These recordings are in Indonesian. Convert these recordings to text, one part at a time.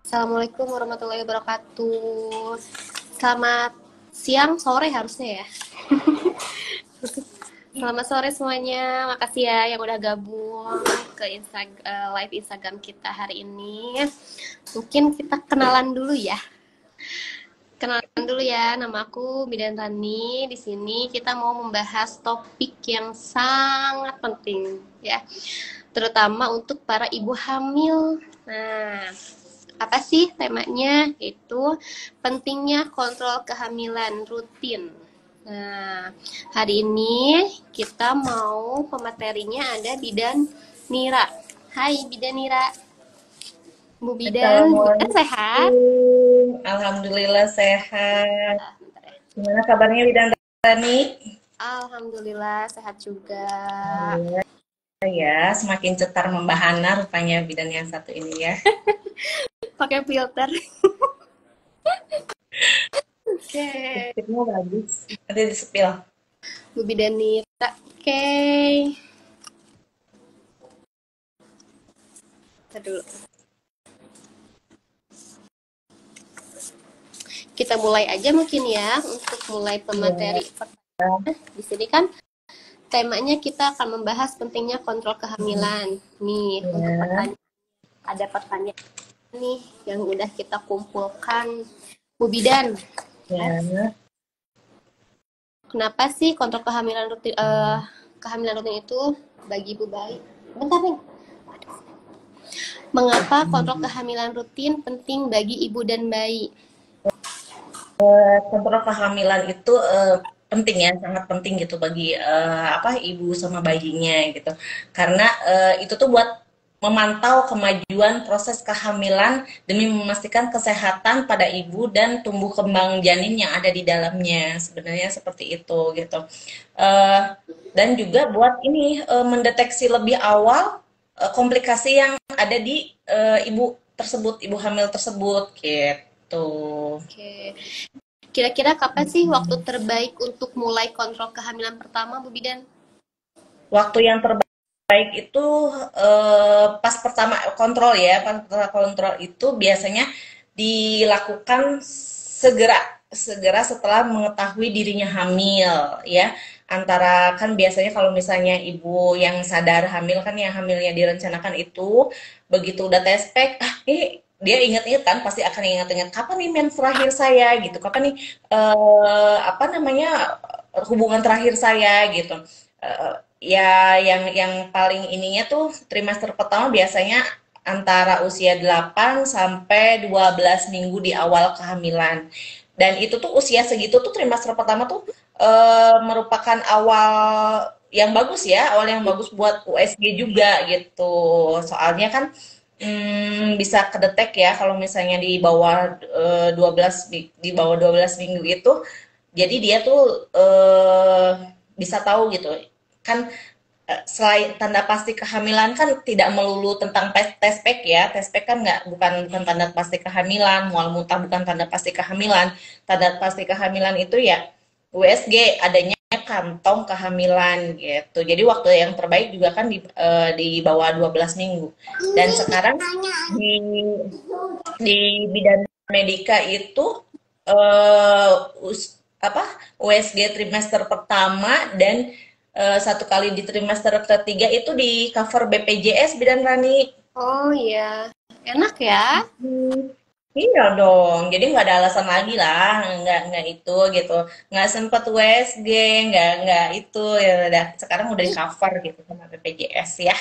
Assalamualaikum warahmatullahi wabarakatuh. Selamat siang, sore harusnya ya. Selamat sore semuanya. Makasih ya yang udah gabung ke live Instagram kita hari ini. Mungkin kita kenalan dulu ya. Kenalan dulu ya, nama aku Bidan Rani. Di sini kita mau membahas topik yang sangat penting ya, terutama untuk para ibu hamil. Nah, apa sih temanya? Itu pentingnya kontrol kehamilan rutin. Nah, hari ini kita mau pematerinya ada Bidan Nira. Hai Bidan Nira. Bu Bidan sehat? Assalamualaikum. Alhamdulillah sehat. Bentar ya. Gimana kabarnya Bidan Rani? Alhamdulillah sehat juga. Alhamdulillah ya, semakin cetar membahana rupanya bidan yang satu ini ya. Pakai filter. Oke, Tipsnya bagus. Nanti di-spill. Bu Bidan Nira. Oke. Kita dulu. Kita mulai aja mungkin ya untuk mulai pemateri pertama. Di sini kan temanya kita akan membahas pentingnya kontrol kehamilan. Nih, untuk Ya, pertanyaan ada pertanyaan nih yang udah kita kumpulkan. Bu Bidan, ya. kenapa sih kontrol kehamilan rutin itu bagi ibu bayi? Bentar nih. Mengapa kontrol kehamilan rutin penting bagi ibu dan bayi? Kontrol kehamilan itu penting ya, sangat penting gitu bagi apa ibu sama bayinya gitu. Karena itu tuh buat memantau kemajuan proses kehamilan demi memastikan kesehatan pada ibu dan tumbuh kembang janin yang ada di dalamnya. Sebenarnya seperti itu gitu. Eh, dan juga buat ini mendeteksi lebih awal komplikasi yang ada di ibu tersebut, ibu hamil tersebut gitu. Oke. Kira-kira kapan sih waktu terbaik untuk mulai kontrol kehamilan pertama, Bu Bidan? Waktu yang terbaik itu pas pertama kontrol ya, pas pertama kontrol itu biasanya dilakukan segera segera setelah mengetahui dirinya hamil ya. Antara kan biasanya kalau misalnya ibu yang sadar hamil kan yang hamilnya direncanakan itu begitu udah tes pack ini dia ingat-ingat kan pasti akan ingat-ingat kapan nih mens terakhir saya gitu kapan nih apa namanya hubungan terakhir saya gitu. Ya yang paling ininya tuh trimester pertama biasanya antara usia 8 sampai 12 minggu di awal kehamilan. Dan itu tuh usia segitu tuh trimester pertama tuh merupakan awal yang bagus ya, awal yang bagus buat USG juga gitu. Soalnya kan bisa kedetek ya kalau misalnya di bawah 12 di bawah 12 minggu itu jadi dia tuh bisa tahu gitu kan selain tanda pasti kehamilan kan tidak melulu tentang tes pack ya. Tes pack kan nggak bukan tanda pasti kehamilan, mual muntah bukan tanda pasti kehamilan. Tanda pasti kehamilan itu ya USG adanya kantong kehamilan gitu. Jadi waktu yang terbaik juga kan di bawah 12 minggu. Dan sekarang di bidan medika itu eh apa USG trimester pertama dan satu kali di trimester ketiga itu di cover BPJS Bidan Rani. Oh iya, enak ya. Iya dong, jadi nggak ada alasan lagi lah, nggak itu gitu, nggak sempet USG, nggak itu ya udah sekarang udah di cover gitu sama BPJS ya.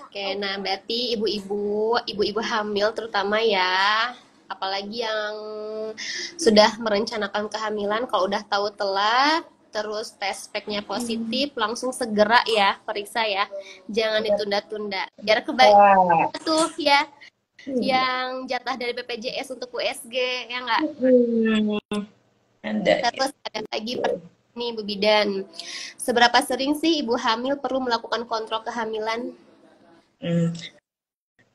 Oke, nah berarti ibu-ibu hamil terutama ya, apalagi yang sudah merencanakan kehamilan, kalau udah tahu telat, terus tes speknya positif, langsung segera ya periksa ya, jangan ditunda-tunda. Biar kebaik Wah, tuh ya, yang jatah dari BPJS untuk USG ya nggak? ada Terus ada lagi pertanyaan nih Bu Bidan, seberapa sering sih ibu hamil perlu melakukan kontrol kehamilan? gitu.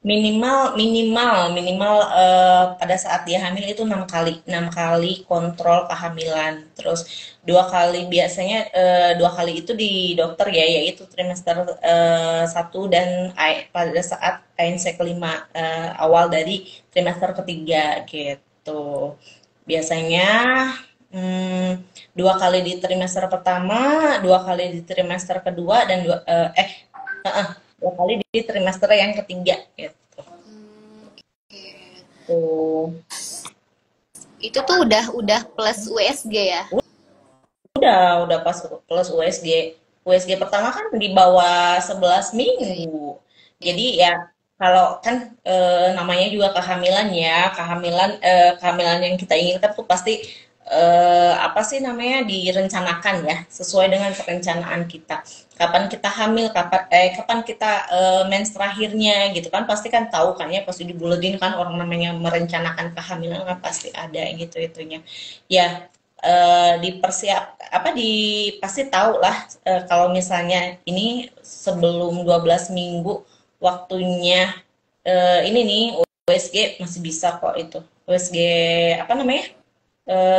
minimal pada saat dia hamil itu 6 kali kontrol kehamilan. Terus 2 kali biasanya 2 kali itu di dokter ya, yaitu trimester 1 dan pada saat ANC kelima, awal dari trimester ketiga gitu. Biasanya hmm, 2 kali di trimester pertama, 2 kali di trimester kedua, dan 2 kali di trimester yang ketiga gitu. Oke. Tuh. Itu tuh udah plus USG ya? Udah pas plus USG. USG pertama kan di bawah 11 Iya, iya. minggu. Iya. Jadi ya kalau kan namanya juga kehamilan ya, kehamilan yang kita inginkan tuh pasti apa sih namanya, direncanakan ya, sesuai dengan perencanaan kita. Kapan kita hamil, kapan kita mens terakhirnya gitu kan, pasti kan tahu kan ya, pasti dibuletin kan, orang namanya merencanakan kehamilan kan pasti ada gitu itunya. Ya, dipersiap apa di pasti tahu lah, kalau misalnya ini sebelum 12 minggu waktunya, ini nih USG masih bisa kok itu. USG apa namanya?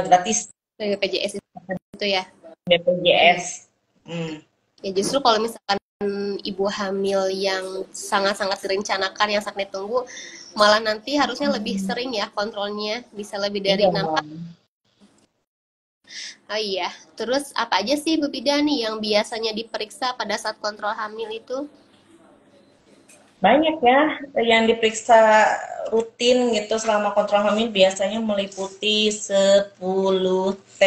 Gratis Dari BPJS itu ya. BPJS. Hmm. Ya justru kalau misalkan ibu hamil yang sangat-sangat direncanakan, yang sangat ditunggu, malah nanti harusnya lebih sering ya kontrolnya, bisa lebih dari Iya, 6 kali. Oh iya, terus apa aja sih Bu Bida nih yang biasanya diperiksa pada saat kontrol hamil itu? banyak ya yang diperiksa rutin gitu selama kontrol hamil, biasanya meliputi 10T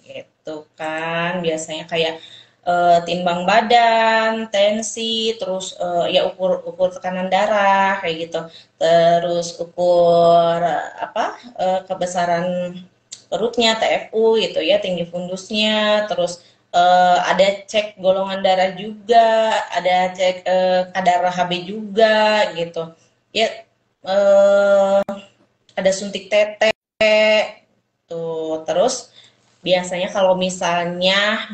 gitu kan. Biasanya kayak timbang badan, tensi, terus ya ukur ukur tekanan darah kayak gitu. Terus ukur apa, kebesaran perutnya, TFU gitu ya, tinggi fundusnya, terus ada cek golongan darah juga, ada cek kadar HB juga gitu. Ya, eh, ada suntik tete tuh. Terus biasanya kalau misalnya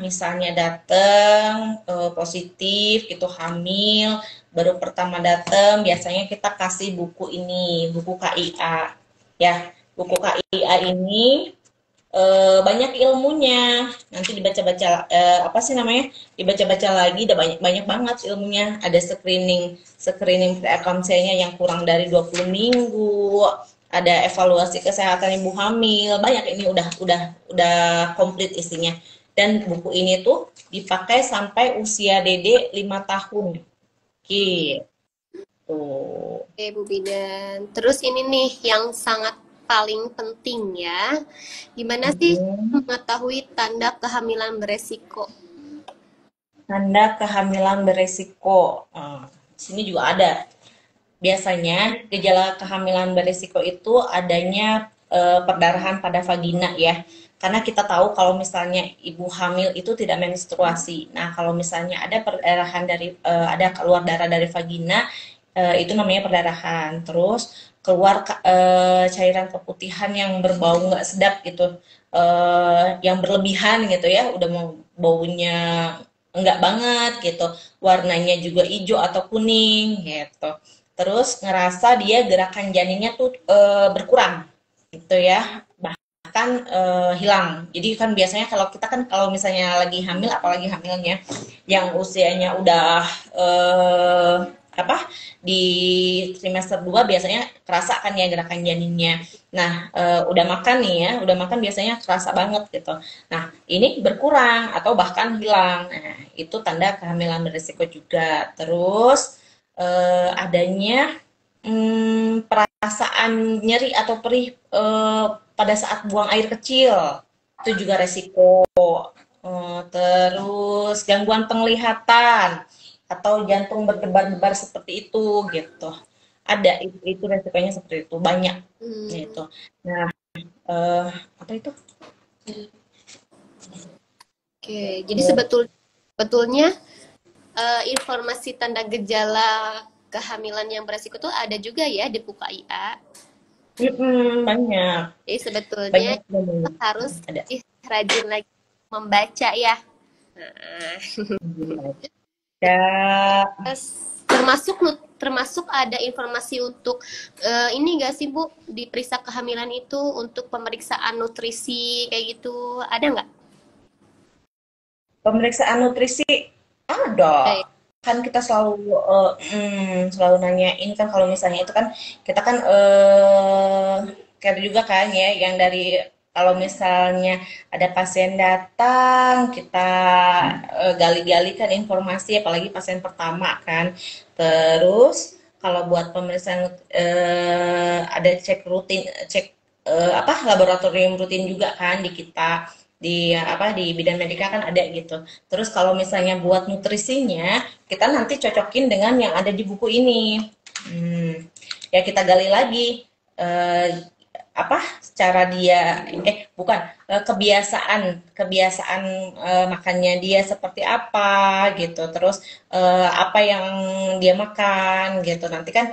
datang positif gitu, hamil baru pertama datang, biasanya kita kasih buku ini, buku KIA ya. Buku KIA ini banyak ilmunya. Nanti dibaca-baca, apa sih namanya, dibaca-baca lagi, udah banyak banyak banget ilmunya. Ada screening screening preeklampsianya yang kurang dari 20 minggu, ada evaluasi kesehatan ibu hamil, banyak. Ini udah komplit isinya. Dan buku ini tuh dipakai sampai usia Dede 5 tahun gitu. Oke Bu Bidan. Terus ini nih yang sangat paling penting ya. Gimana sih Hmm. mengetahui tanda kehamilan beresiko? Tanda kehamilan beresiko. Di sini juga ada. Biasanya gejala kehamilan berisiko itu adanya perdarahan pada vagina ya. Karena kita tahu kalau misalnya ibu hamil itu tidak menstruasi. Nah, kalau misalnya ada perdarahan ada keluar darah dari vagina, itu namanya perdarahan. Terus keluar cairan keputihan yang berbau nggak sedap gitu, yang berlebihan gitu ya, udah mau baunya enggak banget gitu, warnanya juga hijau atau kuning gitu. Terus ngerasa dia gerakan janinnya tuh berkurang gitu ya, bahkan hilang. Jadi kan biasanya kalau kita kan, kalau misalnya lagi hamil, apalagi hamilnya yang usianya udah eh, apa, di trimester 2 biasanya kerasa kan ya gerakan janinnya. Nah, udah makan nih ya, udah makan biasanya kerasa banget gitu. Nah, ini berkurang atau bahkan hilang. Nah, itu tanda kehamilan berisiko juga. Terus adanya perasaan nyeri atau perih pada saat buang air kecil, itu juga resiko. Terus gangguan penglihatan atau jantung berdebar-debar seperti itu gitu. Ada itu resikonya seperti itu, banyak Hmm, gitu. Nah, eh, apa itu? oke, jadi sebetulnya informasi tanda gejala kehamilan yang beresiko itu ada juga ya di buku KIA. Banyak, Jadi sebetulnya banyak kita banget harus ada. lebih rajin lagi membaca ya. Nah, Ya, terus termasuk termasuk ada informasi untuk ini gak sih Bu, diperiksa kehamilan itu untuk pemeriksaan nutrisi kayak gitu, ada nggak? Pemeriksaan nutrisi ada. Eh, Kan kita selalu selalu nanyain kan kalau misalnya itu kan kita kan kayak juga kan ya yang dari kalau misalnya ada pasien datang kita gali-gali kan informasi apalagi pasien pertama kan. Terus kalau buat pemeriksaan ada cek rutin cek apa laboratorium rutin juga kan di kita di apa di bidang medika kan ada gitu. Terus kalau misalnya buat nutrisinya, kita nanti cocokin dengan yang ada di buku ini. Ya kita gali lagi eh, apa cara dia bukan kebiasaan kebiasaan makannya dia seperti apa gitu. Terus apa yang dia makan gitu. Nanti kan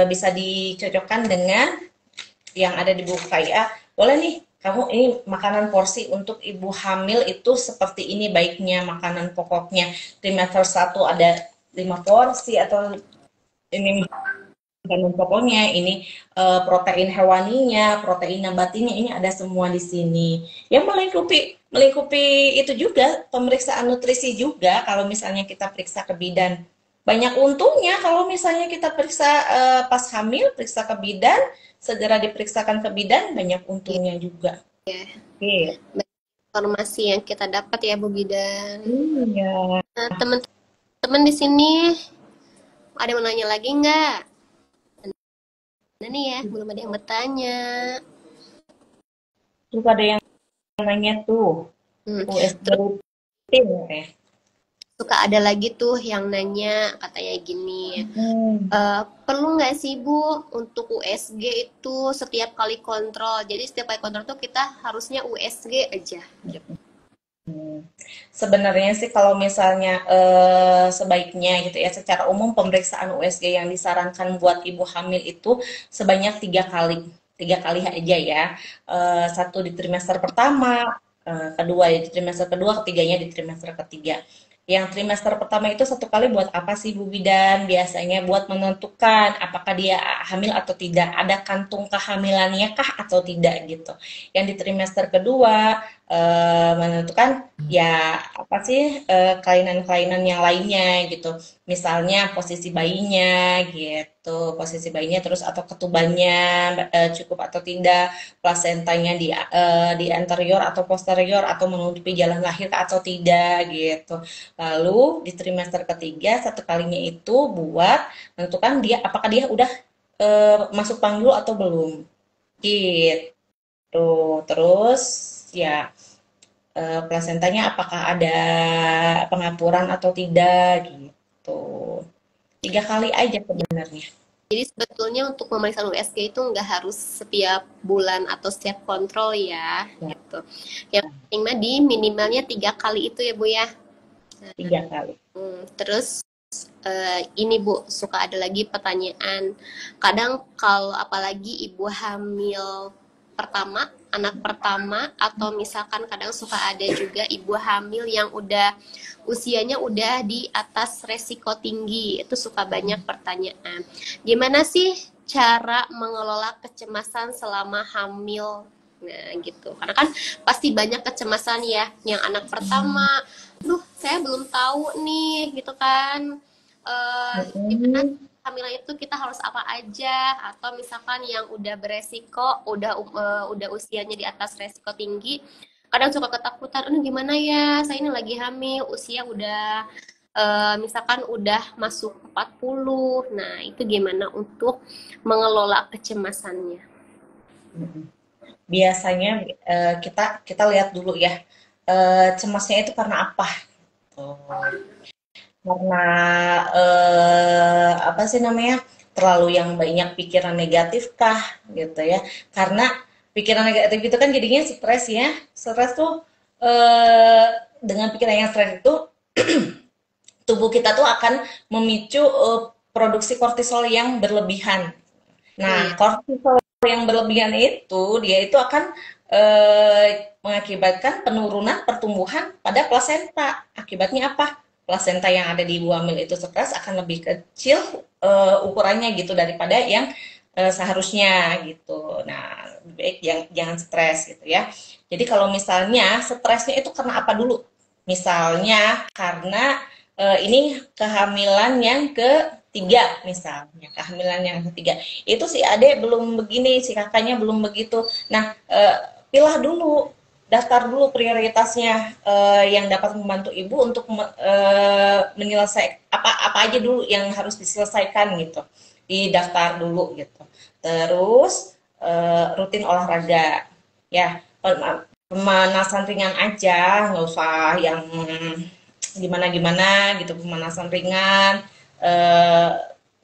bisa dicocokkan dengan yang ada di buku KIA, boleh nih kamu ini makanan porsi untuk ibu hamil itu seperti ini baiknya makanan pokoknya trimester 1 ada 5 porsi atau ini makanan pokoknya ini protein hewaninya, protein nabatinya ini ada semua di sini. Ya melingkupi itu juga pemeriksaan nutrisi juga kalau misalnya kita periksa ke bidan. Banyak untungnya kalau misalnya kita periksa pas hamil, periksa ke bidan, segera diperiksakan ke bidan, banyak untungnya juga. Oke. informasi yang kita dapat ya Bu Bidan. Iya. Nah, teman-teman di sini ada yang mau nanya lagi nggak? Nah nih ya, belum ada yang bertanya. Terus ada yang nanya tuh, Hmm. USG Terus rutin ya. suka ada lagi tuh yang nanya katanya gini, perlu nggak sih Bu untuk USG itu setiap kali kontrol? Jadi setiap kali kontrol tuh kita harusnya USG aja gitu. Sebenarnya sih kalau misalnya sebaiknya gitu ya secara umum pemeriksaan USG yang disarankan buat ibu hamil itu sebanyak 3 kali aja ya. Satu di trimester pertama, kedua di trimester kedua, ketiganya di trimester ketiga. Yang trimester pertama itu 1 kali buat apa sih Bu Bidan? Biasanya buat menentukan apakah dia hamil atau tidak, ada kantung kehamilannya kah atau tidak gitu. Yang di trimester kedua menentukan ya apa sih kelainan-kelainan yang lainnya gitu. Misalnya posisi bayinya gitu, posisi bayinya terus atau ketubannya cukup atau tidak, plasentanya di anterior atau posterior atau menutupi jalan lahir atau tidak gitu. Lalu di trimester ketiga 1 kalinya itu buat menentukan dia apakah dia udah masuk panggul atau belum gitu. Terus ya plasentanya apakah ada pengapuran atau tidak gitu. 3 kali aja sebenarnya. Jadi sebetulnya untuk pemeriksaan USG itu nggak harus setiap bulan atau setiap kontrol ya, Ya, gitu. Yang penting mah di minimalnya 3 kali itu ya Bu ya. 3 kali. Terus ini Bu, suka ada lagi pertanyaan. Kadang kalau apalagi ibu hamil pertama, anak pertama, atau misalkan kadang suka ada juga ibu hamil yang udah usianya udah di atas resiko tinggi. Itu suka banyak pertanyaan. Gimana sih cara mengelola kecemasan selama hamil? Nah, gitu. Karena kan pasti banyak kecemasan ya, yang anak pertama, duh saya belum tahu nih gitu kan. Gimana Mm-mm. kehamilan itu kita harus apa aja, atau misalkan yang udah beresiko udah usianya di atas resiko tinggi kadang suka ketakutan, aduh gimana ya saya ini lagi hamil usia udah misalkan udah masuk 40. Nah itu gimana untuk mengelola kecemasannya? Biasanya kita kita lihat dulu ya cemasnya itu karena apa? Oh. Karena apa sih namanya terlalu yang banyak pikiran negatif kah gitu ya karena pikiran negatif itu kan jadinya stres ya stres tuh dengan pikiran yang stres itu tubuh kita tuh akan memicu produksi kortisol yang berlebihan. Iya. Nah, kortisol yang berlebihan itu dia itu akan mengakibatkan penurunan pertumbuhan pada plasenta. Akibatnya apa? plasenta yang ada di ibu hamil itu stres akan lebih kecil ukurannya gitu daripada yang seharusnya gitu. Nah, lebih baik jangan stres gitu ya. Jadi kalau misalnya stresnya itu karena apa dulu? Misalnya karena ini kehamilan yang ketiga misalnya, kehamilan yang ketiga. Itu si adek belum begini, si kakaknya belum begitu. Nah, pilah dulu, daftar dulu prioritasnya yang dapat membantu ibu untuk menyelesaikan apa aja dulu yang harus diselesaikan gitu. Didaftar dulu gitu. Terus rutin olahraga ya, pemanasan ringan aja, nggak usah yang gimana-gimana gitu, pemanasan ringan, eh,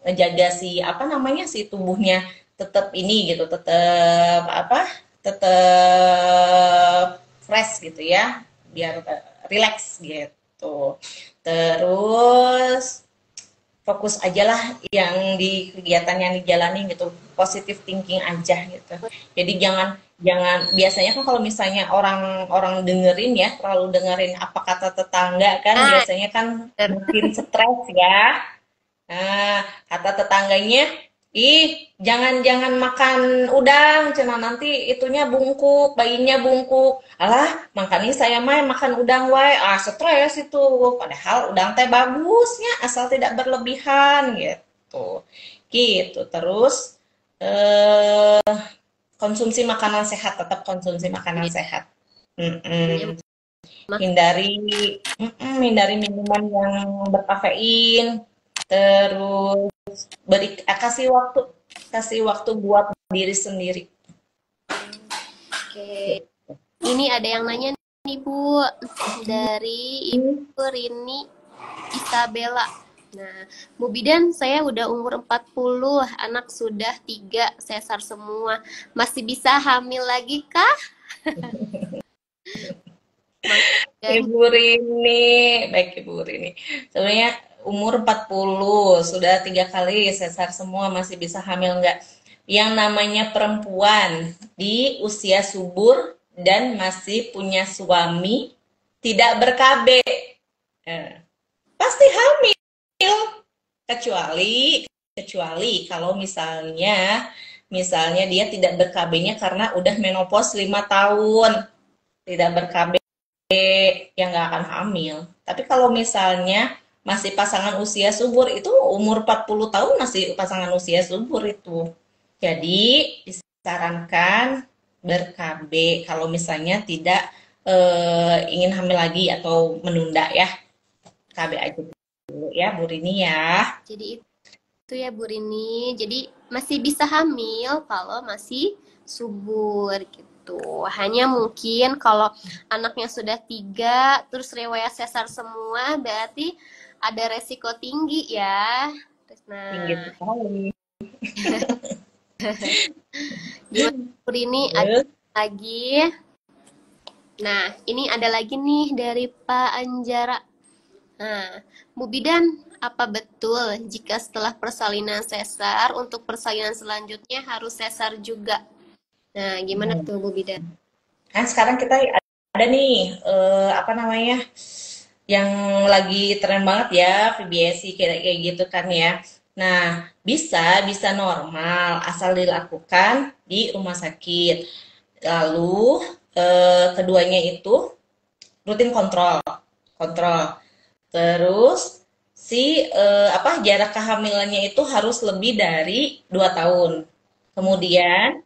ngejaga si apa namanya si tubuhnya tetap ini gitu, tetap apa, tetap fresh gitu ya, biar relax gitu. Terus fokus aja lah yang di kegiatan yang dijalani gitu, positive thinking aja gitu. Jadi jangan jangan biasanya kan kalau misalnya orang-orang dengerin ya, terlalu dengerin apa kata tetangga kan Nah, biasanya kan bener. bikin stres ya. Nah, kata tetangganya, ih, jangan-jangan makan udang, cina nanti itunya bungkuk, bayinya bungkuk. Alah, makanya saya main makan udang wae. Ah, stres itu. Padahal udang teh bagusnya, asal tidak berlebihan gitu. Gitu. Terus eh, konsumsi makanan sehat, tetap konsumsi makanan sehat. Mm-mm. Hindari hindari minuman yang berkafein. Terus kasih waktu buat diri sendiri. Oke. Ini ada yang nanya nih Bu, dari Ibu Rini Isabella. Nah, Bu Bidan, saya udah umur 40, anak sudah 3, sesar semua. Masih bisa hamil lagi kah? Dan Ibu Rini, baik Ibu Rini. Sebenarnya umur 40 sudah 3 kali sesar semua, masih bisa hamil nggak? Yang namanya perempuan di usia subur dan masih punya suami tidak ber-KB, pasti hamil. Kecuali kecuali kalau misalnya dia tidak ber-KB-nya karena udah menopause 5 tahun, tidak ber-KB, yang nggak akan hamil. Tapi kalau misalnya masih pasangan usia subur, itu umur 40 tahun masih pasangan usia subur itu. Jadi disarankan ber-KB kalau misalnya tidak ingin hamil lagi atau menunda ya. KB aja dulu ya Bu Rini ya. jadi itu ya Bu Rini. Jadi masih bisa hamil kalau masih subur gitu. Hanya mungkin kalau anaknya sudah 3, terus riwayat sesar semua, berarti ada resiko tinggi ya. Tinggi Nah, sekali. gimana Bu Rini? Ada Terus lagi? Nah, ini ada lagi nih dari Pak Anjara. Nah, Bu Bidan, apa betul jika setelah persalinan sesar, untuk persalinan selanjutnya harus sesar juga? Nah, gimana tuh Bu Bidan? kan sekarang kita ada nih apa namanya yang lagi tren banget ya VBSI kayak kayak gitu kan ya. Nah, bisa bisa normal asal dilakukan di rumah sakit. Lalu keduanya itu rutin kontrol, kontrol. Terus si apa jarak kehamilannya itu harus lebih dari 2 tahun. Kemudian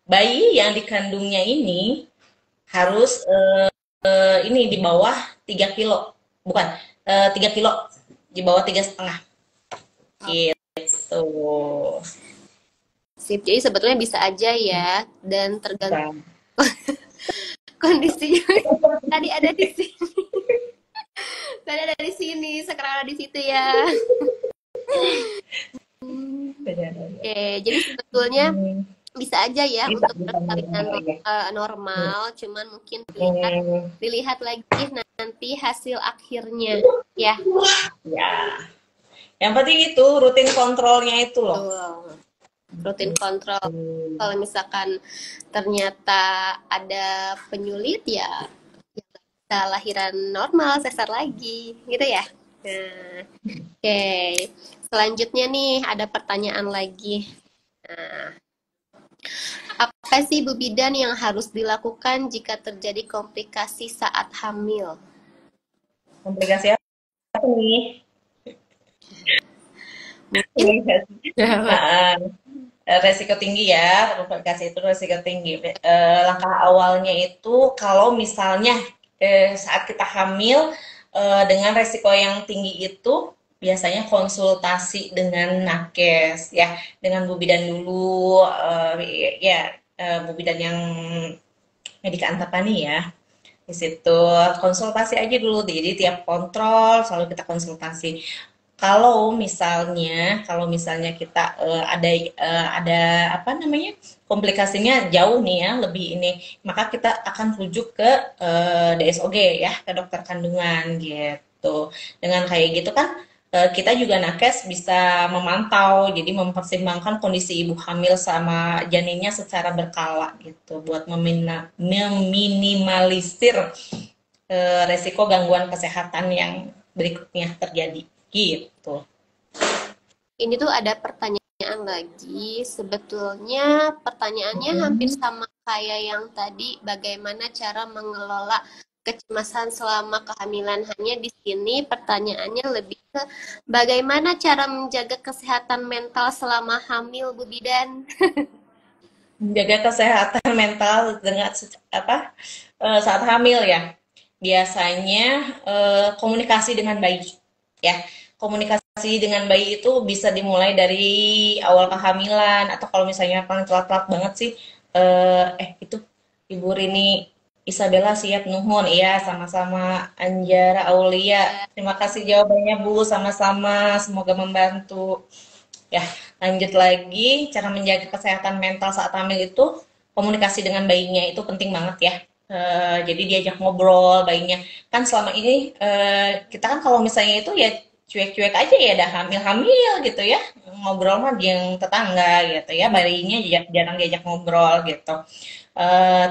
bayi yang dikandungnya ini harus ini di bawah 3 kilo, bukan 3 kilo, di bawah 3,5 gitu. Sip, jadi sebetulnya bisa aja ya, dan tergantung Nah, kondisinya. Tadi ada di sini, tadi ada di sini, sekarang ada di situ ya. Oke, jadi sebetulnya bisa aja ya bisa untuk bisa persalinan normal ya. normal, cuman mungkin dilihat Hmm, dilihat lagi nanti hasil akhirnya ya. ya, yang penting itu rutin kontrolnya itu loh. Betul. Rutin kontrol. Kalau misalkan ternyata ada penyulit ya bisa lahiran normal, sesar lagi, gitu ya. Nah, oke. Selanjutnya nih ada pertanyaan lagi. Nah, apa sih Bu Bidan yang harus dilakukan jika terjadi komplikasi saat hamil? Komplikasi apa nih? Mungkin Komplikasi. Ah, resiko tinggi ya, komplikasi itu resiko tinggi. Langkah awalnya itu kalau misalnya saat kita hamil dengan resiko yang tinggi itu biasanya konsultasi dengan nakes ya, dengan Bu Bidan dulu ya, Bu Bidan yang Medika Antapani ya. Di situ konsultasi aja dulu, jadi tiap kontrol selalu kita konsultasi. Kalau misalnya kita ada apa namanya, komplikasinya jauh nih ya, lebih ini, maka kita akan rujuk ke DSOG ya, ke dokter kandungan gitu. Dengan kayak gitu kan kita juga nakes bisa memantau, jadi mempertimbangkan kondisi ibu hamil sama janinnya secara berkala gitu, buat meminimalisir resiko gangguan kesehatan yang berikutnya terjadi gitu. ini tuh ada pertanyaan lagi. Sebetulnya pertanyaannya hampir Mm-mm. sama kayak yang tadi, bagaimana cara mengelola kecemasan selama kehamilan. Hanya di sini pertanyaannya lebih ke bagaimana cara menjaga kesehatan mental selama hamil, Bu Bidan. Menjaga kesehatan mental dengan apa saat hamil ya, biasanya komunikasi dengan baik ya. Komunikasi dengan baik itu bisa dimulai dari awal kehamilan, atau kalau misalnya paling telat-telat banget sih itu Ibu Rini Isabella siap nuhun, iya sama-sama. Anjara Aulia, Ya, terima kasih jawabannya Bu, sama-sama, semoga membantu. Ya, lanjut lagi, cara menjaga kesehatan mental saat hamil itu komunikasi dengan bayinya itu penting banget ya. Jadi diajak ngobrol bayinya. Kan selama ini kita kan kalau misalnya itu ya cuek-cuek aja ya, dah hamil-hamil gitu ya. Ngobrol mah yang tetangga gitu ya, bayinya jarang diajak ngobrol gitu.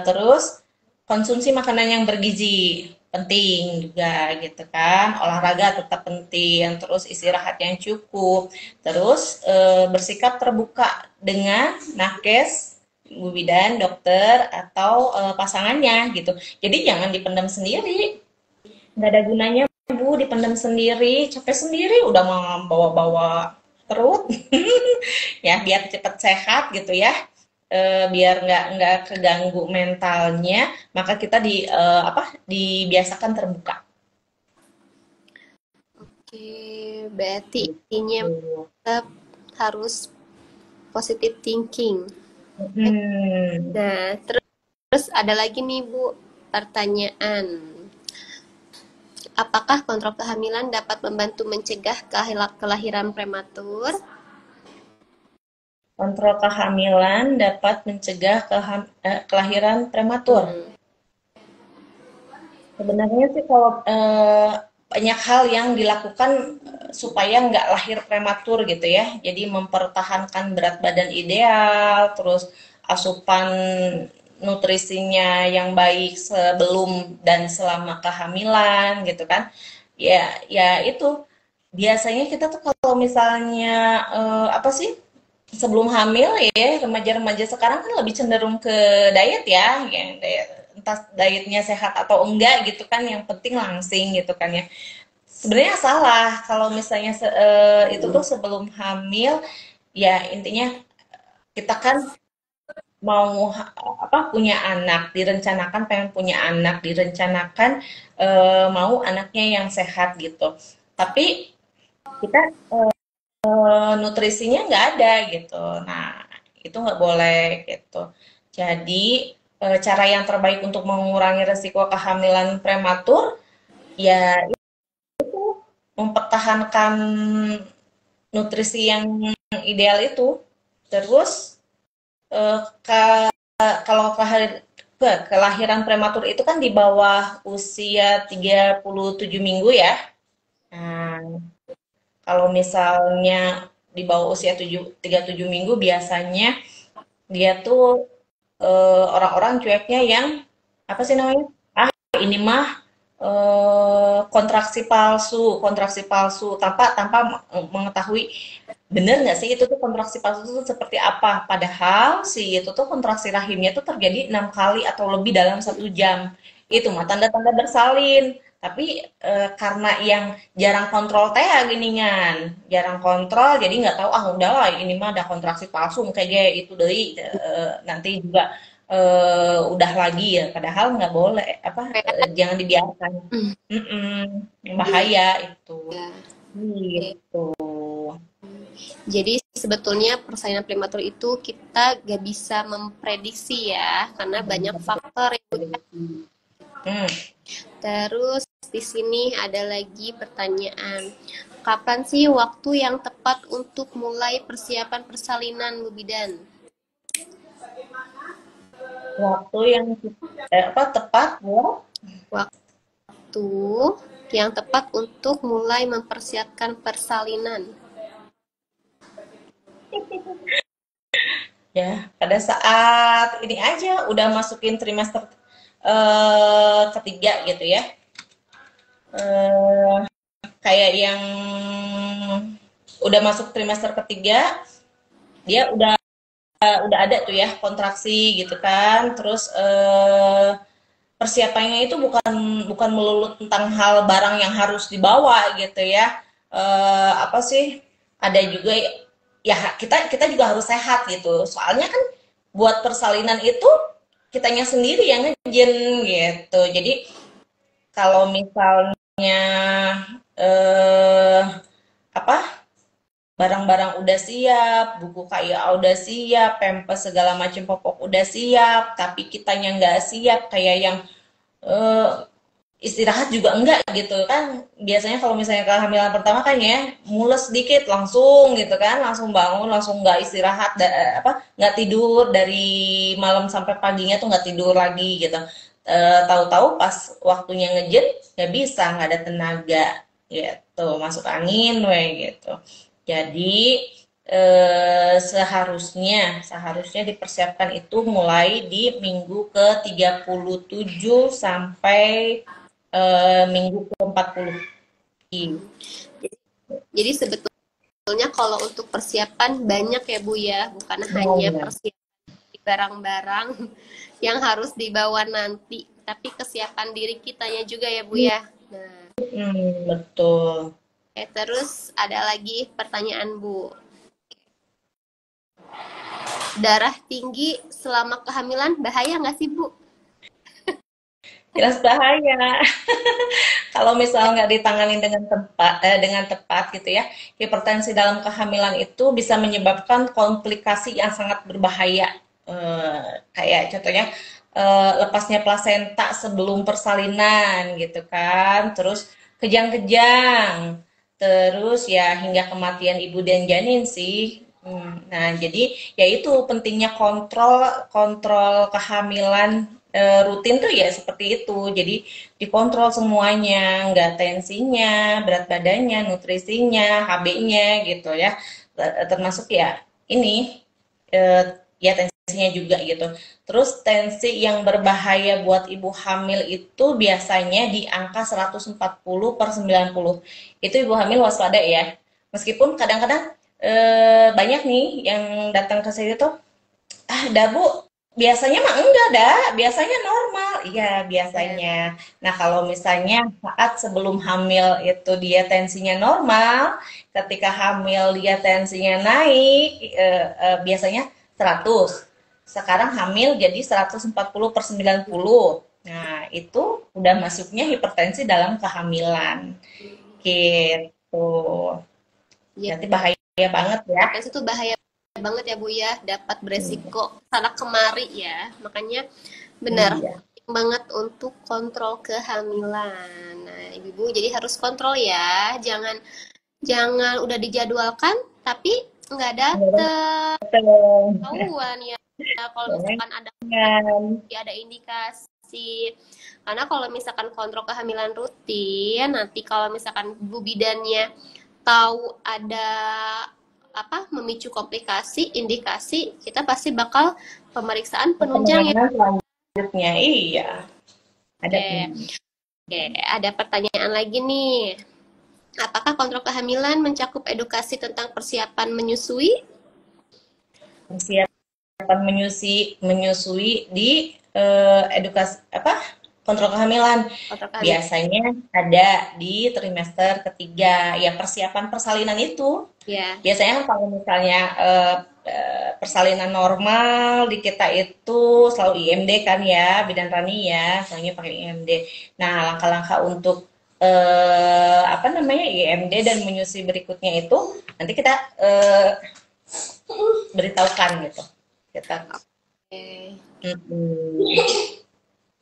Terus konsumsi makanan yang bergizi penting juga gitu kan, olahraga tetap penting, terus istirahat yang cukup, terus bersikap terbuka dengan nakes, ibu bidan, dokter, atau pasangannya gitu. Jadi jangan dipendam sendiri, nggak ada gunanya Bu dipendam sendiri, capek sendiri udah mau bawa-bawa perut. Ya biar cepat sehat gitu ya, biar nggak keganggu mentalnya, maka kita dibiasakan terbuka oke. Berarti intinya gitu. tetap harus positive thinking. Hmm. Nah, terus ada lagi nih Bu, pertanyaan. Apakah kontrol kehamilan dapat membantu mencegah kelahiran prematur? Kontrol kehamilan dapat mencegah kelahiran prematur. Hmm, Sebenarnya sih kalau banyak hal yang dilakukan supaya nggak lahir prematur gitu ya. Jadi mempertahankan berat badan ideal, terus asupan nutrisinya yang baik sebelum dan selama kehamilan gitu kan. Ya, ya itu biasanya kita tuh kalau misalnya apa sih, sebelum hamil ya, remaja-remaja sekarang kan lebih cenderung ke diet ya, yang diet, entah dietnya sehat atau enggak gitu kan, yang penting langsing gitu kan ya. Sebenarnya salah kalau misalnya itu tuh sebelum hamil, ya intinya kita kan mau punya anak, direncanakan pengen punya anak, direncanakan mau anaknya yang sehat gitu. Tapi kita nutrisinya nggak ada gitu. Nah, itu nggak boleh gitu. Jadi, cara yang terbaik untuk mengurangi resiko kehamilan prematur, ya mempertahankan nutrisi yang ideal itu. Terus, kalau kelahiran prematur itu kan di bawah usia 37 minggu ya. Nah, kalau misalnya di bawah usia 37 minggu, biasanya dia tuh orang-orang cueknya yang apa sih namanya? Ah, ini mah kontraksi palsu tanpa tanpa mengetahui bener nggak sih itu tuh kontraksi palsu itu seperti apa. Padahal si itu tuh kontraksi rahimnya tuh terjadi 6 kali atau lebih dalam 1 jam. Itu mah tanda-tanda bersalin. Tapi karena yang jarang kontrol teh ginian, jarang kontrol, jadi nggak tahu ah udahlah ini mah ada kontraksi palsu kayak itu deh nanti juga udah lagi ya. Padahal nggak boleh apa jangan dibiarkan. Hmm, Bahaya itu. ya. Oke. Gitu. Jadi sebetulnya persalinan prematur itu kita gak bisa memprediksi ya, karena banyak faktor ya, Bu. Hmm. Terus di sini ada lagi pertanyaan. Kapan sih waktu yang tepat untuk mulai persiapan persalinan, Bu Bidan? Waktu yang apa tepat ya? Waktu yang tepat untuk mulai mempersiapkan persalinan. Ya, pada saat ini aja udah masukin trimester ketiga gitu ya. Eh, kayak yang udah masuk trimester ketiga, dia udah ada tuh ya kontraksi gitu kan. Terus persiapannya itu bukan bukan melulu tentang hal barang yang harus dibawa gitu ya. Apa sih? Ada juga ya kita kita juga harus sehat gitu. Soalnya kan buat persalinan itu kitanya sendiri yang ngejin gitu. Jadi kalau misalnya eh apa barang-barang udah siap, buku KIA udah siap, pempes segala macam popok udah siap, tapi kitanya nggak siap kayak yang eh, istirahat juga enggak gitu kan. Biasanya kalau misalnya kehamilan pertama kan ya mules dikit langsung gitu kan, langsung bangun, langsung nggak istirahat, apa nggak tidur dari malam sampai paginya tuh nggak tidur lagi gitu. Tahu-tahu pas waktunya ngejet nggak bisa, nggak ada tenaga gitu, masuk angin we gitu. Jadi seharusnya seharusnya dipersiapkan itu mulai di minggu ke 37 sampai minggu ke 40. Jadi sebetulnya kalau untuk persiapan banyak ya Bu ya, bukan hanya Benar. persiapan barang-barang yang harus dibawa nanti, tapi kesiapan diri kitanya juga ya Bu ya. Nah, Betul. terus ada lagi pertanyaan Bu. Darah tinggi selama kehamilan bahaya nggak sih Bu? Jelas bahaya. Kalau misalnya nggak ditangani dengan tepat gitu ya, hipertensi dalam kehamilan itu bisa menyebabkan komplikasi yang sangat berbahaya. Kayak contohnya lepasnya plasenta sebelum persalinan gitu kan, terus kejang-kejang, terus ya hingga kematian ibu dan janin sih. Nah, jadi ya itu pentingnya kontrol kontrol kehamilan rutin tuh ya seperti itu. Jadi dikontrol semuanya, nggak tensinya, berat badannya, nutrisinya, HB-nya gitu ya. Termasuk ya ini ya tensinya juga gitu. Terus tensi yang berbahaya buat ibu hamil itu biasanya di angka 140/90. Itu ibu hamil waspada ya. Meskipun kadang-kadang banyak nih yang datang ke sini tuh dabu biasanya mah enggak biasanya normal. Iya, Ya, biasanya. Nah, kalau misalnya saat sebelum hamil itu dia tensinya normal, ketika hamil dia tensinya naik, biasanya 100. Sekarang hamil jadi 140/90. Nah, itu udah masuknya hipertensi dalam kehamilan. Gitu. ya, Berarti bahaya banget ya. hipertensi itu bahaya banget ya Bu ya, dapat beresiko sana kemari ya. Makanya benar Iya. banget untuk kontrol kehamilan. Nah, ibu-ibu jadi harus kontrol ya, jangan jangan udah dijadwalkan tapi nggak dapet Betul. tahuan ya. Kalau misalkan Jangan. ada indikasi. Karena kalau misalkan kontrol kehamilan rutin, nanti kalau misalkan ibu bidannya tahu ada apa memicu komplikasi, indikasi, kita pasti bakal pemeriksaan penunjang ya. Penanganan selanjutnya, iya. Ada Oke. penanganan. Oke, ada pertanyaan lagi nih. Apakah kontrol kehamilan mencakup edukasi tentang persiapan menyusui? Persiapan menyusui di edukasi apa kontrol kehamilan Kontrol kehamilan. biasanya ada di trimester ketiga ya persiapan persalinan itu Ya, biasanya kan kalau misalnya persalinan normal di kita itu selalu IMD kan ya bidan Rani ya soalnya pakai IMD. Nah langkah-langkah untuk apa namanya IMD dan menyusui berikutnya itu nanti kita beritahukan gitu kita. oke. Mm-mm.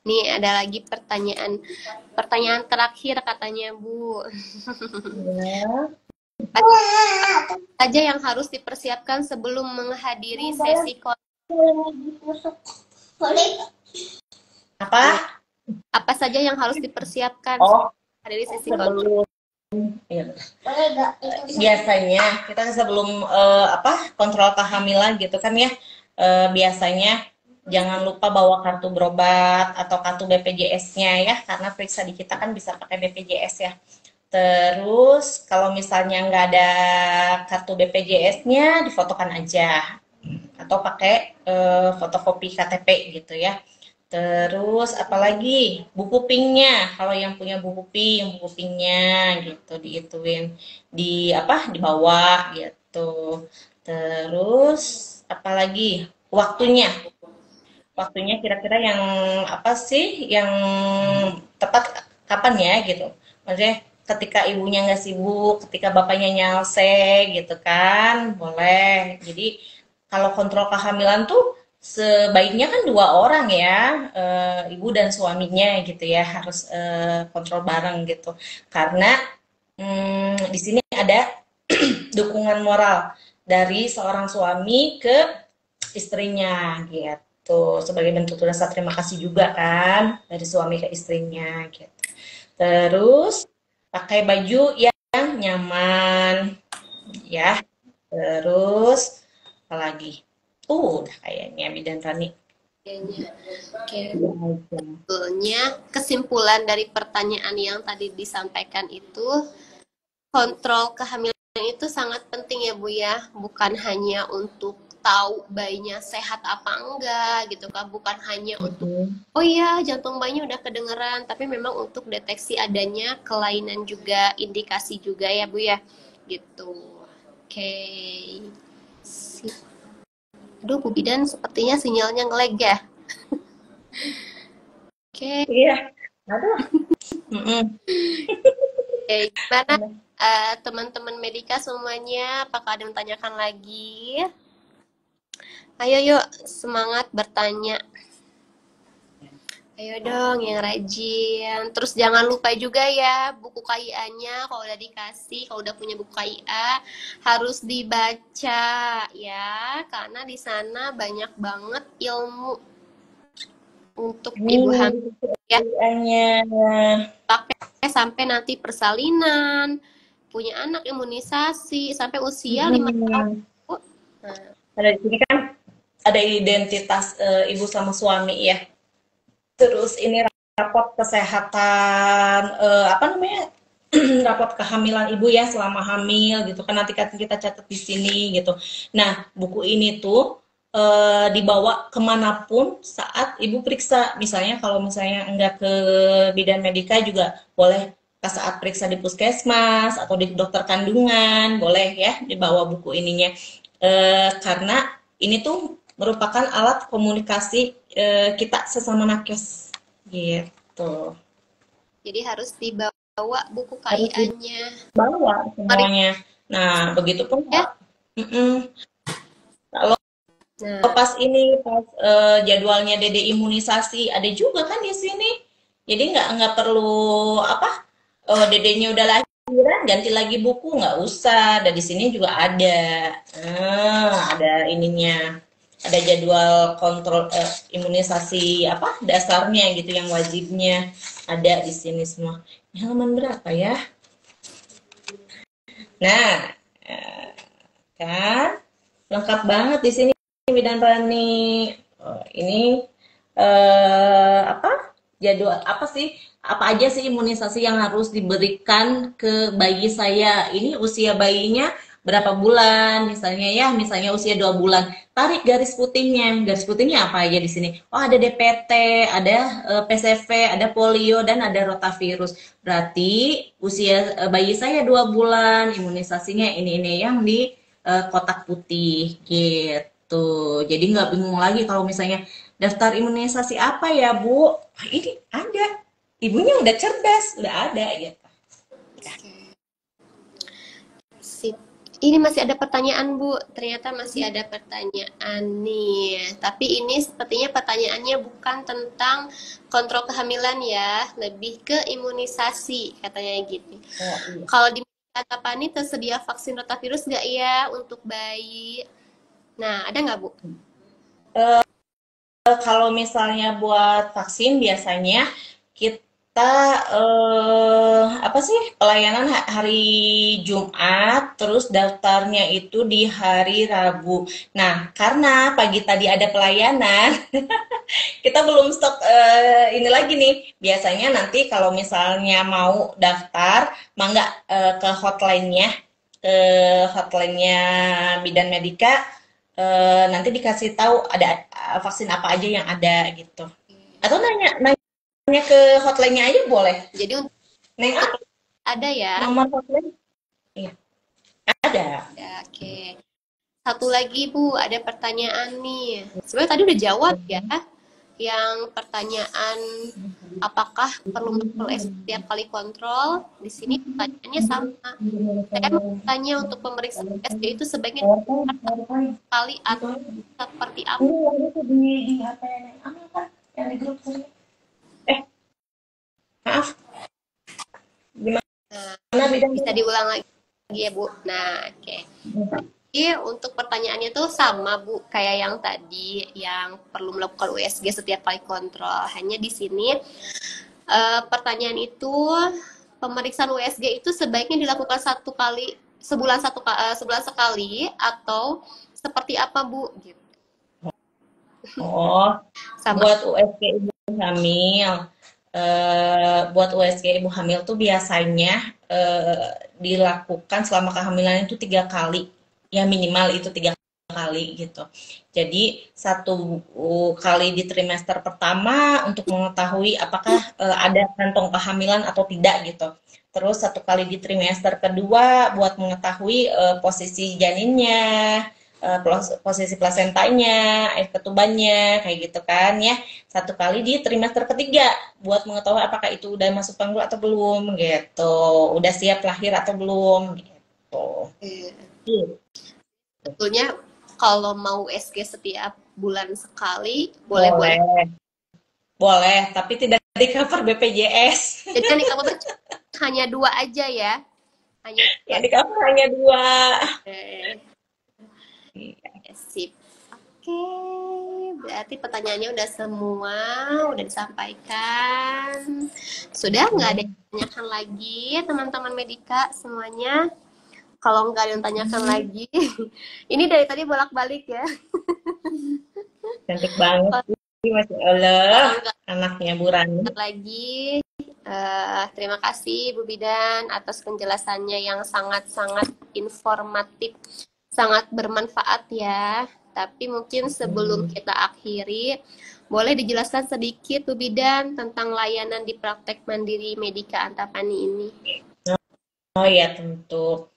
Nih ada lagi pertanyaan pertanyaan terakhir katanya Bu. Ya. Apa saja yang harus dipersiapkan sebelum menghadiri sesi Apa? kontrol? Apa saja yang harus dipersiapkan Oh, sebelum menghadiri sesi kontrol? sebelum ya, biasanya kita sebelum apa kontrol kehamilan gitu kan ya biasanya jangan lupa bawa kartu berobat atau kartu BPJS-nya ya karena periksa di kita kan bisa pakai BPJS ya. Terus kalau misalnya nggak ada kartu BPJS-nya difotokan aja atau pakai fotokopi KTP gitu ya. Terus apalagi buku pinknya kalau yang punya buku pinknya gitu diituin di apa dibawa gitu. Terus apalagi waktunya kira-kira yang apa sih yang tepat kapan ya gitu. Maksudnya ketika ibunya nggak sibuk, ketika bapaknya nyalse gitu kan, boleh. Jadi kalau kontrol kehamilan tuh sebaiknya kan dua orang ya, ibu dan suaminya gitu ya harus kontrol bareng gitu. Karena di sini ada dukungan moral dari seorang suami ke istrinya gitu. Sebagai bentuk rasa terima kasih juga kan dari suami ke istrinya gitu. Terus pakai baju yang nyaman ya. Terus apalagi? Udah kayaknya bidan Rani. Kayaknya. Oke. Iya aja. Sebetulnya kesimpulan dari pertanyaan yang tadi disampaikan itu kontrol kehamilan itu sangat penting ya Bu ya, bukan hanya untuk tahu bayinya sehat apa enggak gitu kan, bukan hanya untuk Mm-mm. oh iya jantung bayinya udah kedengeran, tapi memang untuk deteksi adanya kelainan juga, indikasi juga ya Bu ya, gitu. Oke, sip. Aduh Bu Bidan sepertinya sinyalnya nge-lag ya. Oke, Iya. Aduh. Mm-mm. gimana teman-teman Medika semuanya? Apakah ada yang tanyakan lagi? Ayo yuk, semangat bertanya. Ayo dong yang rajin. Terus jangan lupa juga ya buku KIA-nya kalau udah dikasih, kalau udah punya buku KIA harus dibaca ya, karena di sana banyak banget ilmu untuk ibu Ini hamil ya. hanya Pakai sampai nanti persalinan, punya anak imunisasi sampai usia 5 tahun. mm-mm. Nah, Ada di sini kan ada identitas ibu sama suami ya. Terus ini raport kesehatan apa namanya raport kehamilan ibu ya selama hamil gitu kan nanti kan kita catat di sini gitu. Nah buku ini tuh dibawa kemanapun saat ibu periksa. Misalnya kalau misalnya enggak ke bidan medika juga boleh pas saat periksa di puskesmas atau di dokter kandungan boleh ya dibawa buku ininya. Karena ini tuh merupakan alat komunikasi kita sesama nakes gitu. jadi harus dibawa buku Harus KIA-nya. dibawa Mari semuanya. Nah, begitupun ya. mm-mm. Kalau Nah, pas ini pas jadwalnya Dede imunisasi ada juga kan di sini. Jadi nggak perlu apa Dedenya udah lahiran ganti lagi buku nggak usah. Dan di sini juga ada. Ada ininya. Ada jadwal kontrol imunisasi apa dasarnya gitu yang wajibnya ada di sini semua. Ini halaman berapa ya? Nah, kan lengkap banget di sini bidan Rani. Oh, ini apa? jadwal apa sih, apa aja sih imunisasi yang harus diberikan ke bayi saya. Ini usia bayinya berapa bulan, misalnya ya, misalnya usia 2 bulan. Tarik garis putihnya. Garis putihnya apa aja di sini? Oh, ada DPT, ada PCV, ada polio, dan ada rotavirus. Berarti usia bayi saya 2 bulan, imunisasinya ini yang di kotak putih gitu. Jadi nggak bingung lagi kalau misalnya daftar imunisasi apa ya Bu? Ah, ini ada. Ibunya udah cerdas, udah ada gitu. Sip. Ini masih ada pertanyaan, Bu. Ternyata masih ada pertanyaan nih. Tapi ini sepertinya pertanyaannya bukan tentang kontrol kehamilan ya, lebih ke imunisasi katanya gitu. Oh, iya. Kalau di Antapani tersedia vaksin rotavirus nggak ya untuk bayi? Nah, ada nggak, Bu? Kalau misalnya buat vaksin biasanya kita apa sih, pelayanan hari Jumat, terus daftarnya itu di hari Rabu. Nah, karena pagi tadi ada pelayanan, kita belum stok ini lagi nih. Biasanya nanti kalau misalnya mau daftar, mangga ke hotline-nya, ke hotline-nya Bidan Medika, nanti dikasih tahu ada vaksin apa aja yang ada gitu. Atau nanya nanya ke hotline-nya aja boleh. Jadi untuk Neng ada ya? nomor hotline? Iya, ada. Ya, oke. Satu lagi Bu, ada pertanyaan nih. Sebenarnya tadi udah jawab ya. Yang pertanyaan apakah perlu kontrol setiap kali kontrol? Di sini pertanyaannya sama. Saya mau tanya untuk pemeriksaan SG itu sebaiknya kali atau seperti apa? Ini yang itu di HP Neng Amel kan? Yang di grup tadi. Eh, maaf. Gimana bidang? Bisa diulang lagi ya Bu. Nah, oke. Jadi untuk pertanyaannya tuh sama Bu kayak yang tadi yang perlu melakukan USG setiap kali kontrol. Hanya di sini pertanyaan itu pemeriksaan USG itu sebaiknya dilakukan satu kali sebulan sekali atau seperti apa Bu? Gitu. Oh, Sama. buat USG ibu hamil. Buat USG ibu hamil tuh biasanya dilakukan selama kehamilan itu 3 kali. Ya minimal itu 3 kali gitu. Jadi 1 kali di trimester pertama untuk mengetahui apakah ada kantong kehamilan atau tidak gitu. Terus 1 kali di trimester kedua buat mengetahui posisi janinnya, posisi plasentanya, air ketubannya, kayak gitu kan ya. 1 kali di trimester ketiga buat mengetahui apakah itu udah masuk panggul atau belum gitu, udah siap lahir atau belum gitu. Gitu. Sebetulnya kalau mau USG setiap bulan sekali boleh-boleh. Boleh, boleh, tapi tidak di cover BPJS. Jadi kan di kamu hanya 2 aja ya. Hanya Yang 2. di cover hanya 2. Eh, sip. Oke, berarti pertanyaannya udah semua, udah disampaikan. Sudah nggak ada yang tanyakan lagi, teman-teman Medika semuanya. Kalau nggak ada yang tanyakan lagi, ini dari tadi bolak-balik ya. Cantik banget sih, Masya Allah, anaknya Bu Rani. Lagi, terima kasih Bu Bidan atas penjelasannya yang sangat-sangat informatif, sangat bermanfaat ya. Tapi mungkin sebelum kita akhiri, boleh dijelaskan sedikit Bu Bidan tentang layanan di praktek mandiri Medika Antapani ini. Oh ya tentu.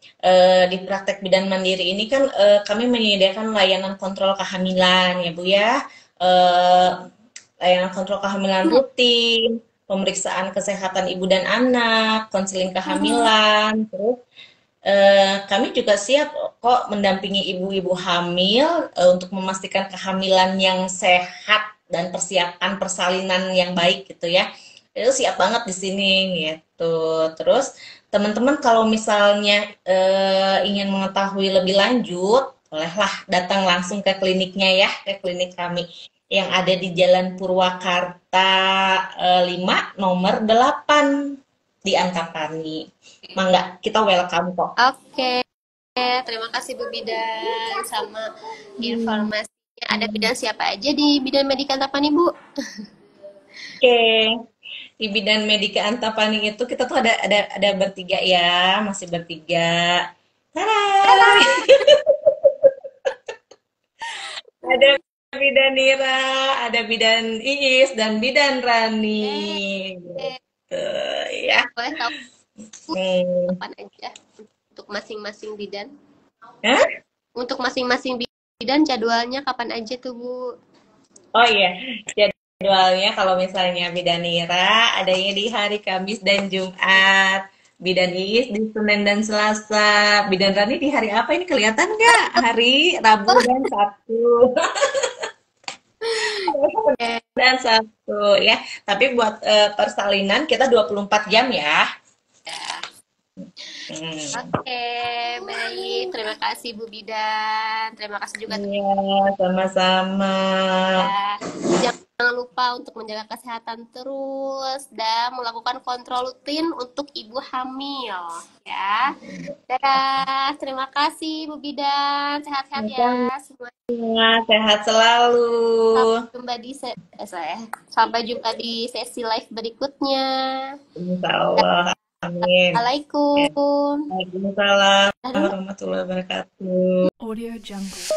Di praktek bidan mandiri ini kan kami menyediakan layanan kontrol kehamilan ya Bu ya. Eh, Layanan kontrol kehamilan rutin, pemeriksaan kesehatan ibu dan anak, konseling kehamilan, terus kami juga siap kok mendampingi ibu-ibu hamil untuk memastikan kehamilan yang sehat dan persiapan persalinan yang baik gitu ya. Itu siap banget di sini gitu. Terus teman-teman kalau misalnya ingin mengetahui lebih lanjut, bolehlah datang langsung ke kliniknya ya, ke klinik kami yang ada di Jalan Purwakarta 5 nomor 8 di Antapani. Mangga, kita welcome kok. Oke, terima kasih Bu Bidan sama informasinya. Ada bidan siapa aja di bidan Medika Antapani Bu? Oke, di Bidan Medika Antapani itu kita tuh ada bertiga ya, masih bertiga. Hai, ada Bidan Nira, ada Bidan Iis dan Bidan Rani. Eh, Gitu, ya. boleh tahu Hmm. kapan aja untuk masing-masing bidan? Hah? Untuk masing-masing bidan jadwalnya kapan aja tuh, Bu? Oh iya, jadwalnya kalau misalnya Bidan Nira adanya di hari Kamis dan Jumat. Bidan Iis di Senin dan Selasa. Bidan Rani di hari apa ini kelihatan nggak? Hari Rabu dan Sabtu. Eh, Dan Sabtu ya. Tapi buat persalinan kita 24 jam ya. ya. Hmm. Oke, baik. Terima kasih Bu Bidan. Terima kasih juga Iya, sama-sama. ya. Jangan lupa untuk menjaga kesehatan terus dan melakukan kontrol rutin untuk ibu hamil ya. Dadah, terima kasih Bu Bidan. Sehat-sehat Sama-sama, ya semua. sehat selalu. Sampai jumpa di sampai jumpa di sesi live berikutnya. Insya Allah. Amin. Assalamualaikum. Waalaikumsalam Dadah. warahmatullahi wabarakatuh. Audio Jungle.